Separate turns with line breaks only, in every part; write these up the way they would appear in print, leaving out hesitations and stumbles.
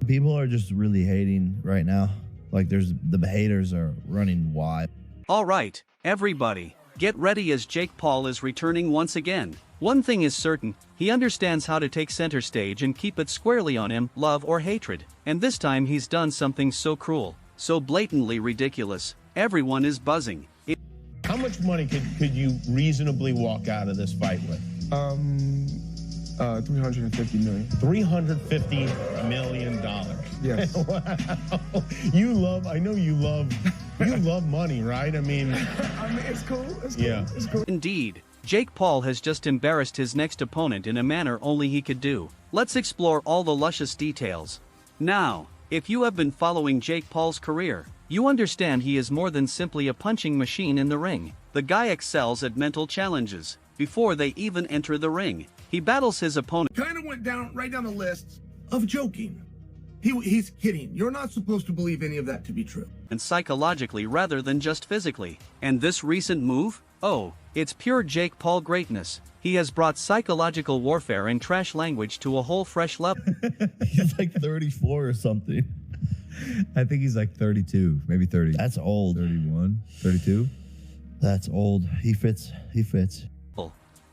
People are just really hating right now. Like the haters are running wild.
All right, everybody, get ready as Jake Paul is returning once again. One thing is certain, he understands how to take center stage and keep it squarely on him, love or hatred. And this time he's done something so cruel, so blatantly ridiculous, everyone is buzzing.
How much money could you reasonably walk out of this fight with?
350 million.
$350 million.
Yes.
Wow. I know you love money, right? I mean,
it's cool. It's cool.
Yeah.
It's cool.
Indeed, Jake Paul has just embarrassed his next opponent in a manner only he could do. Let's explore all the luscious details. Now, if you have been following Jake Paul's career, you understand he is more than simply a punching machine in the ring. The guy excels at mental challenges. Before they even enter the ring, he battles his opponent.
Kind of went right down the list of joking. He's kidding. You're not supposed to believe any of that to be true.
And psychologically rather than just physically. And this recent move? Oh, it's pure Jake Paul greatness. He has brought psychological warfare and trash language to a whole fresh level.
He's like 34 or something. I think he's like 32, maybe 30. That's old. 31, 32. That's old. He fits.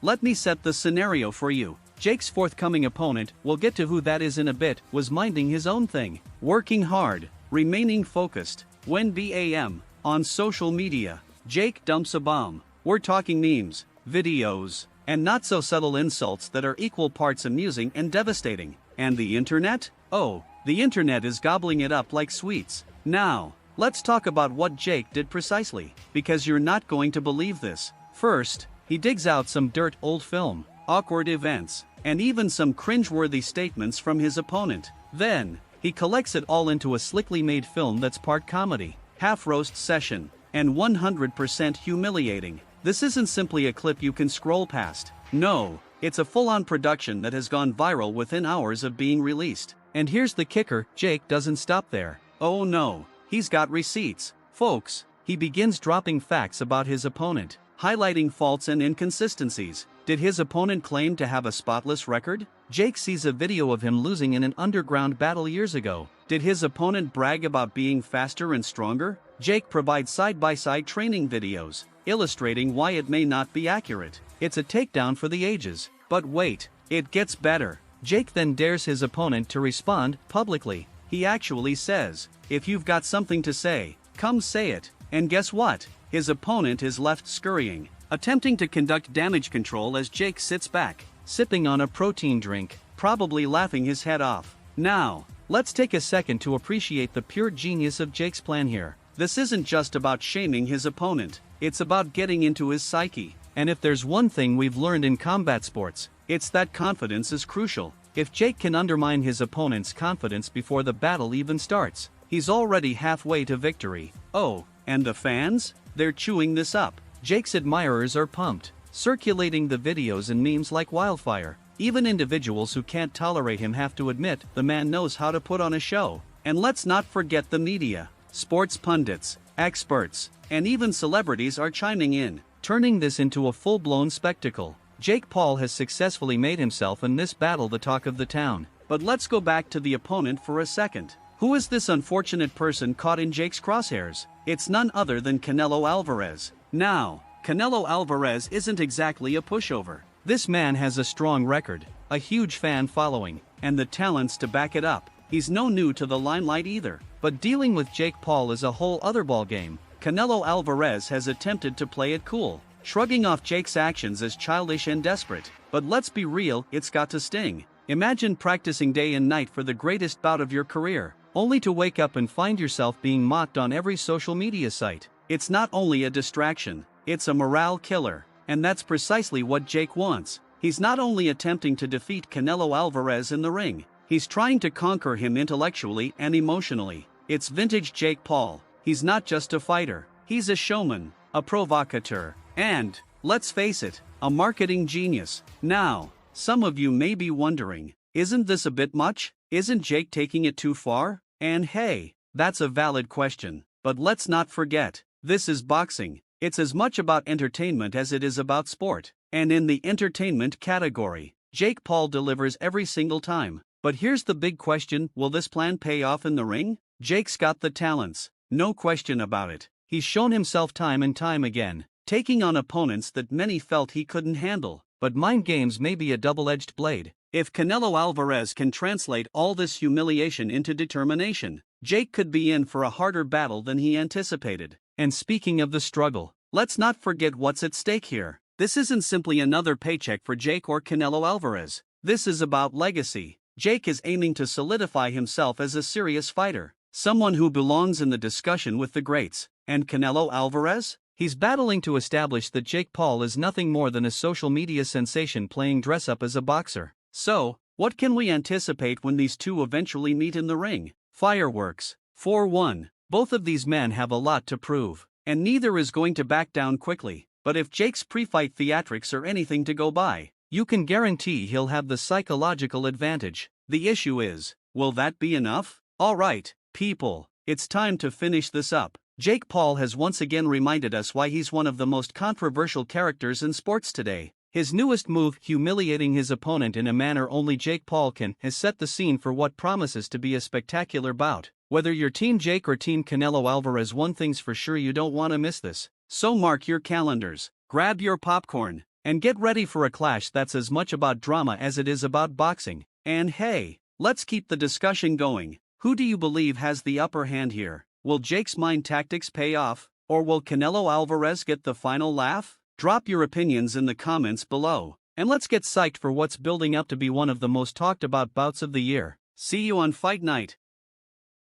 Let me set the scenario for you. Jake's forthcoming opponent, we'll get to who that is in a bit, was minding his own thing, working hard, remaining focused. When BAM, on social media, Jake dumps a bomb. We're talking memes, videos, and not so subtle insults that are equal parts amusing and devastating. And the internet? Oh, the internet is gobbling it up like sweets. Now, let's talk about what Jake did precisely, because you're not going to believe this. First, he digs out some old film, awkward events, and even some cringeworthy statements from his opponent. Then, he collects it all into a slickly made film that's part comedy, half-roast session, and 100% humiliating. This isn't simply a clip you can scroll past. No, it's a full-on production that has gone viral within hours of being released. And here's the kicker, Jake doesn't stop there. Oh no, he's got receipts. Folks, he begins dropping facts about his opponent, highlighting faults and inconsistencies. Did his opponent claim to have a spotless record? Jake sees a video of him losing in an underground battle years ago. Did his opponent brag about being faster and stronger? Jake provides side-by-side training videos, illustrating why it may not be accurate. It's a takedown for the ages. But wait, it gets better. Jake then dares his opponent to respond publicly. He actually says, "If you've got something to say, come say it." And guess what? His opponent is left scurrying, attempting to conduct damage control as Jake sits back, sipping on a protein drink, probably laughing his head off. Now, let's take a second to appreciate the pure genius of Jake's plan here. This isn't just about shaming his opponent, it's about getting into his psyche. And if there's one thing we've learned in combat sports, it's that confidence is crucial. If Jake can undermine his opponent's confidence before the battle even starts, he's already halfway to victory. Oh, and the fans? They're chewing this up. Jake's admirers are pumped, circulating the videos and memes like wildfire. Even individuals who can't tolerate him have to admit the man knows how to put on a show. And let's not forget the media. Sports pundits, experts, and even celebrities are chiming in, turning this into a full-blown spectacle. Jake Paul has successfully made himself in this battle the talk of the town. But let's go back to the opponent for a second. Who is this unfortunate person caught in Jake's crosshairs? It's none other than Canelo Alvarez. Now, Canelo Alvarez isn't exactly a pushover. This man has a strong record, a huge fan following, and the talents to back it up. He's no new to the limelight either. But dealing with Jake Paul is a whole other ballgame. Canelo Alvarez has attempted to play it cool, shrugging off Jake's actions as childish and desperate. But let's be real, it's got to sting. Imagine practicing day and night for the greatest bout of your career, only to wake up and find yourself being mocked on every social media site. It's not only a distraction, it's a morale killer. And that's precisely what Jake wants. He's not only attempting to defeat Canelo Alvarez in the ring, he's trying to conquer him intellectually and emotionally. It's vintage Jake Paul. He's not just a fighter, he's a showman, a provocateur, and, let's face it, a marketing genius. Now, some of you may be wondering, isn't this a bit much? Isn't Jake taking it too far? And hey, that's a valid question. But let's not forget, this is boxing. It's as much about entertainment as it is about sport. And in the entertainment category, Jake Paul delivers every single time. But here's the big question, will this plan pay off in the ring? Jake's got the talents, no question about it. He's shown himself time and time again, taking on opponents that many felt he couldn't handle. But mind games may be a double-edged blade. If Canelo Alvarez can translate all this humiliation into determination, Jake could be in for a harder battle than he anticipated. And speaking of the struggle, let's not forget what's at stake here. This isn't simply another paycheck for Jake or Canelo Alvarez. This is about legacy. Jake is aiming to solidify himself as a serious fighter, someone who belongs in the discussion with the greats. And Canelo Alvarez? He's battling to establish that Jake Paul is nothing more than a social media sensation playing dress-up as a boxer. So, what can we anticipate when these two eventually meet in the ring? Fireworks. For one, both of these men have a lot to prove, and neither is going to back down quickly. But if Jake's pre-fight theatrics are anything to go by, you can guarantee he'll have the psychological advantage. The issue is, will that be enough? Alright, people, it's time to finish this up. Jake Paul has once again reminded us why he's one of the most controversial characters in sports today. His newest move, humiliating his opponent in a manner only Jake Paul can, has set the scene for what promises to be a spectacular bout. Whether you're Team Jake or Team Canelo Alvarez, one thing's for sure, you don't want to miss this. So mark your calendars, grab your popcorn, and get ready for a clash that's as much about drama as it is about boxing. And hey, let's keep the discussion going. Who do you believe has the upper hand here? Will Jake's mind tactics pay off, or will Canelo Alvarez get the final laugh? Drop your opinions in the comments below, and let's get psyched for what's building up to be one of the most talked about bouts of the year. See you on Fight Night.